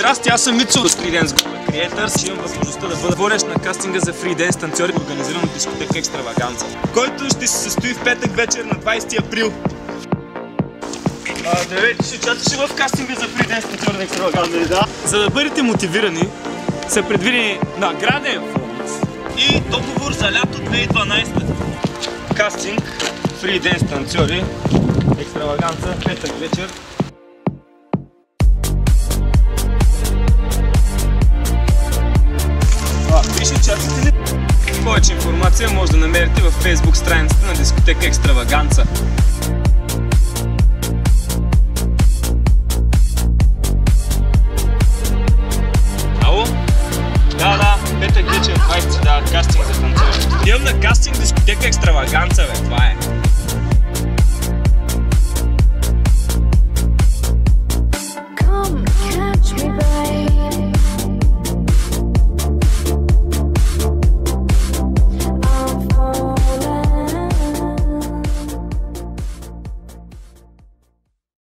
Здрасти, аз съм Мицо от Freedance Global Creators. Имам възможността да бъда водещ на кастинга за Freedance танцори, организиран от дискотека Екстраваганца, който ще се състои в петък вечер на 20 април. Здравейте, ще участваш в кастинга за Freedance танцори на Екстраваганца, да? За да бъдете мотивирани, са предвидени награден фонд и договор за лято 2012. Кастинг Freedance танцори Екстраваганца, петък вечер. Виж, участвате ли? Повече информация може да намерите във Facebook страницата на дискотека Екстраваганца. Ало? Да, петък вечер 20 дават кастинг за танцори. Идем на кастинг дискотека Екстраваганца, бе, това е.